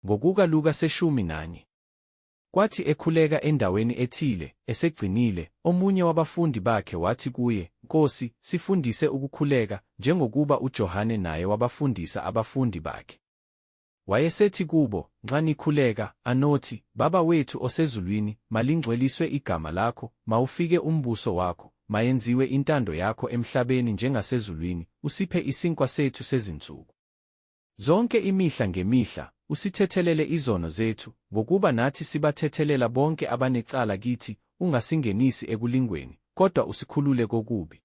Ngokuka Luka 14. Kwathi ekhuleka endaweni ethile, esegcinile, omunye wabafundi bakhe wathi kuye, Nkosi, sifundise ukukhuleka, njengokuba uJohane naye wabafundisa abafundi bakhe. Wayesethi kubo, nxa nikhuleka, anothi, Baba wethu osezulwini, malingcweliswe igama lakho, mawufike umbuso wakho, mayenziwe intando yakho emhlabeni njengasezulwini, usiphe isinkwa sethu sezinsuku zonke imihla ngemihla, usithethelele izono zethu, ngokuba nathi sibathethelela bonke abanecala kithi, ungasingenisi ekulingweni, kodwa usikhulule kokubi.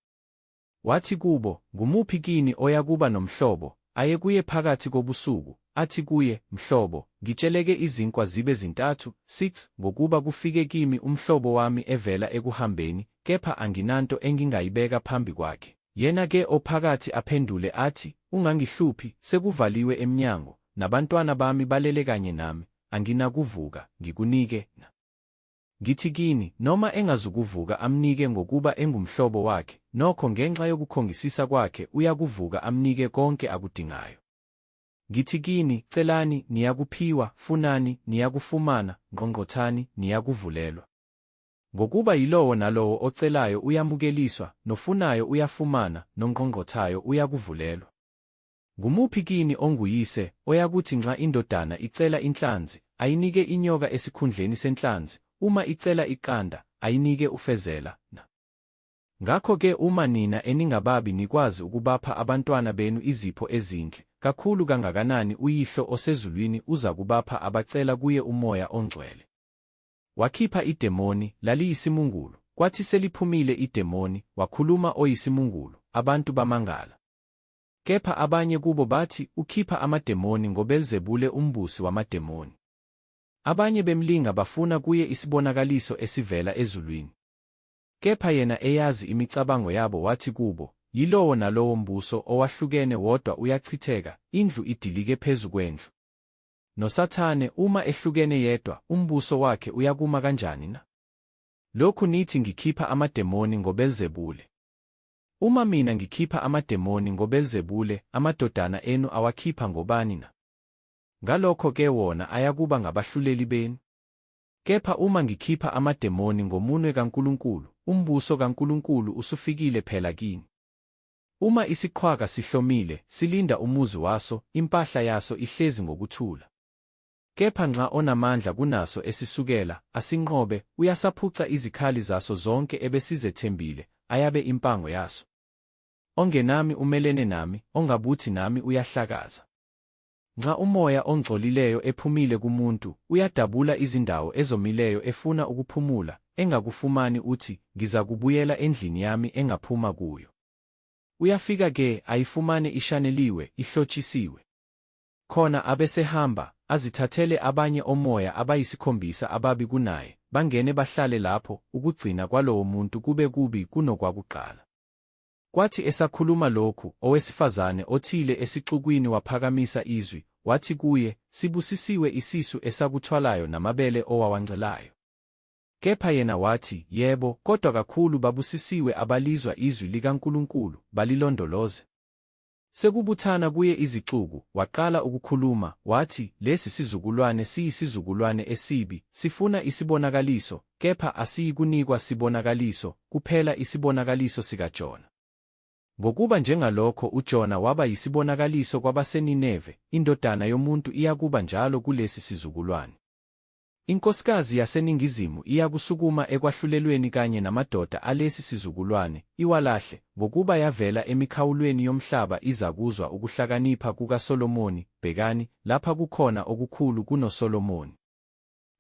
Wathi kubo, ngumuphi kini oya kuba nomhlobo, aye kuye phakathi kobusuku, athi kuye, Mhlobo, ngitsheleke izinkwa zibe 3-6, ngokuba kufike kimi umhlobo wami evela ekuhambeni, kepha anginanto engingayibeka phambi kwakhe. Yena-ke ophakathi aphendule athi, Ungangihluphi, sekuvaliwe emnyango, nabantwana bami balele kanye nami, anginakuvuka, ngikunike na. Ngithi kini, noma engazukuvuka amnike ngokuba engumhlobo wakhe, nokho ngenxa yokukhongisisa kwakhe uyakuvuka amnike konke akudingayo. Ngithi kini, celani, niyakuphiwa, funani, niyakufumana, ngqongqothani, niyakuvulelwa. Ngokuba yilowo nalowo ocelayo uyamukeliswa, nofunayo uyafumana, nongqongqothayo uyakuvulelwa. Ngumuphi kini onguyise, oyakuthi nxa indodana icela inhlanzi, ayinike inyoka esikhundleni senhlanzi, uma icela iqanda, ayinike ufezela na? Ngakho-ke uma nina eningababi nikwazi ukubapha abantwana benu izipho ezinhle, kakhulu kangakanani uYihlo osezulwini uza kubapha abacela kuye uMoya oNgcwele. Wakhipha idemoni, laliyisimungulu, kwathi seliphumile idemoni, wakhuluma oyisimungulu, abantu bamangala. Kepha abanye kubo bathi, ukhipha amademoni ngoBelzebule umbusi wamademoni. Abanye bemlinga bafuna kuye isibonakaliso esivela ezulwini. Kepha yena eyazi imicabango yabo wathi kubo, yilowo nalowo mbuso owahlukene wodwa uyachitheka, indlu idilike phezu kwendlu. NoSathane uma ehlukene yedwa, umbuso wakhe uyakuma kanjani na? Lokhu nithi ngikhipha amademoni ngoBelzebule. Uma mina ngikhipha amademoni ngoBelzebule, amadodana enu awakhipha ngobani na? Ngalokho-ke wona ayakuba ngabahluleli benu. Kepha uma ngikhipha amademoni ngomunwe kaNkulunkulu, umbuso kaNkulunkulu usufikile phela kini. Uma isiqhwaka sihlomile, silinda umuzi waso, impahla yaso ihlezi ngokuthula. Kepha nxa onamandla kunaso esisukela, asinqobe, uyasaphuca izikhali zaso zonke ebesizethembile, ayabe impango yaso. Ongenami umelene nami, ongabuthi nami uyahlakaza. Nxa umoya ongcolileyo ephumile kumuntu, uyadabula izindawo ezomileyo efuna ukuphumula, engakufumani uthi, ngizakubuyela endlini yami engaphuma kuyo. Uyafika-ke ayifumane ishaneliwe, ihlotshisiwe. Khona abesehamba, azithathele abanye omoya abayisikhombisa ababi kunaye, bangene bahlale lapho, ukugcina kwalowo muntu kube kubi kunokwakuqala. Kwathi esakhuluma lokhu, owesifazane othile esixukwini waphakamisa izwi, wathi kuye, Sibusisiwe isisu esakuthwalayo namabele owawancelayo. Kepha yena wathi, Yebo, kodwa kakhulu babusisiwe abalizwa izwi likaNkulunkulu, balilondoloze. Sekubuthana kuye izixuku, waqala ukukhuluma, wathi, Lesi sizukulwane siyisizukulwane esibi, sifuna isibonakaliso, kepha asiyikunikwa sibonakaliso, kuphela isibonakaliso sikaJona. Ngokuba njengalokho uJona waba yisibonakaliso kwabaseNineve, indodana yomuntu iyakuba njalo kulesi sizukulwane. Inkosikazi yaseNingizimu iyakusukuma ekwahlulelweni kanye namadoda alesi sizukulwane, iwalahle, ngokuba yavela emikhawulweni yomhlaba izakuzwa ukuhlakanipha kukaSolomoni, bhekani, lapha kukhona okukhulu kunoSolomoni.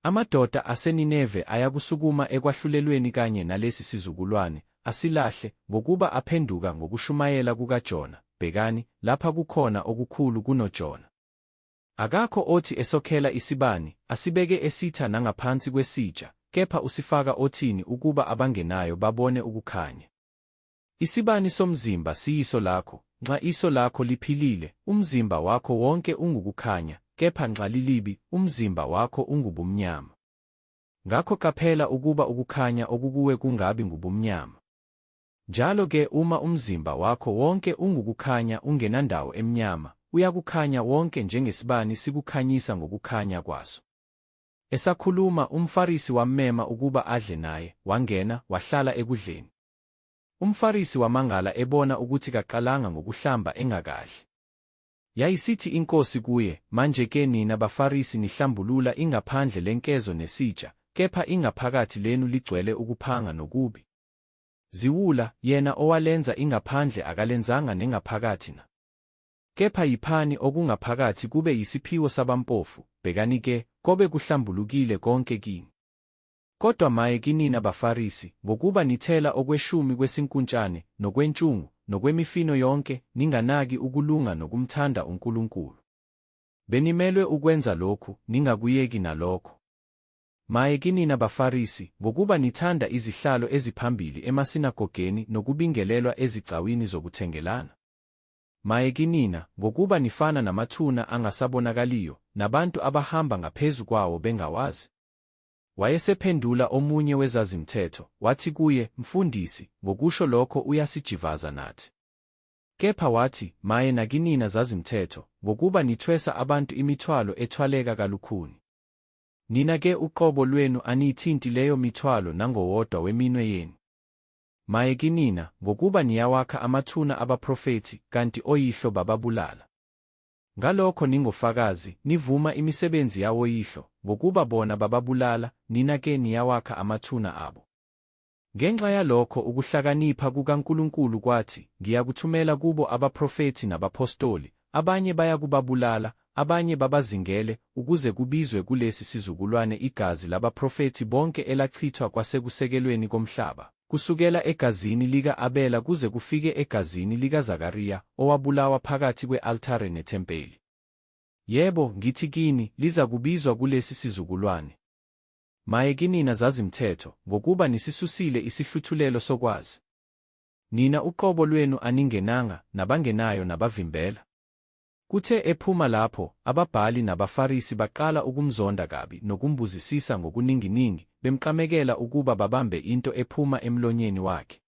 Amadoda aseNineve ayakusukuma ekwahlulelweni kanye nalesi sizukulwane, asilahle, ngokuba aphenduka ngokushumayela kukaJona, bhekani, lapha kukhona okukhulu kunoJona. Akakho othi esokhela isibani, asibeke esitha nangaphansi kwesitsha, kepha usifaka othini ukuba abangenayo babone ukukhanya. Isibani somzimba siyiso lakho, nxa iso lakho liphilile, umzimba wakho wonke ungukukhanya, kepha nxa lilibi, umzimba wakho ungubumnyama. Ngakho qaphela ukuba ukukhanya okukuwe kungabi ngubumnyama. Njalo-ke uma umzimba wakho wonke ungukukhanya ungenandawo emnyama, uyakukhanya wonke njengesibani sikukhanyisa ngokukhanya kwaso. Esakhuluma umFarisi wammema ukuba adle naye, wangena, wahlala ekudleni. UmFarisi wamangala ebona ukuthi kaqalanga ngokuhlamba engakadli. Yayisithi inkosi kuye, manje-ke nina baFarisi nihlambulula ingaphandle lenkezo nesitsha, kepha ingaphakathi lenu ligcwele ukuphanga nokubi. Ziwula, yena owalenza ingaphandle akalenzanga nengaphakathi na. Kepha yiphani okungaphakathi kube yisiphiwo sabampofu, bhekani-ke, kobe kuhlambulukile konke kini. Kodwa maye kinina baFarisi, ngokuba nithela okweshumi kwesinkuntshane, nokwentshungu, nokwemifino yonke, ninganaki ukulunga nokumthanda uNkulunkulu. Benimelwe ukwenza lokhu, ningakuyeki nalokho. Maye kinina baFarisi, ngokuba nithanda izihlalo eziphambili emasinagogeni nokubingelelwa ezicawini zokuthengelana. Maye kinina, ngokuba nifana namathuna angasabonakaliyo, nabantu abahamba ngaphezu kwawo bengawazi. Wayesephendula omunye wezazimthetho, wathi kuye, Mfundisi, ngokusho lokho uyasijivaza nathi. Kepha wathi, maye nakinina zazimthetho, ngokuba nithwesa abantu imithwalo ethwaleka kalukhuni. Nina-ke uqobo lwenu aniyithinti leyo mithwalo nangowodwa weminwe yenu. Maye kinina, ngokuba niyawakha amathuna abaprofethi, kanti oyihlo bababulala. Ngalokho ningofakazi, nivuma imisebenzi yawoyihlo, ngokuba bona bababulala, nina-ke niyawakha amathuna abo. Ngenxa yalokho ukuhlakanipha kukaNkulunkulu kwathi, ngiyakuthumela kubo abaprofethi nabapostoli, abanye bayakubabulala, abanye babazingele, ukuze kubizwe kulesi sizukulwane igazi labaprofethi bonke elachithwa kwasekusekelweni komhlaba, kusukela egazini lika-Abela kuze kufike egazini likaZakariya, owabulawa phakathi kwe-althare nethempeli. Yebo, ngithi kini, liza kubizwa kulesi sizukulwane. Maye kinina zazimthetho, ngokuba nisisusile isihluthulelo sokwazi. Nina uqobo lwenu aningenanga, nabangenayo nabavimbela. Kuthe ephuma lapho, ababhali nabaFarisi baqala ukumzonda kabi nokumbuzisisa ngokuninginingi, bemqamekela ukuba babambe into ephuma emlonyeni wakhe.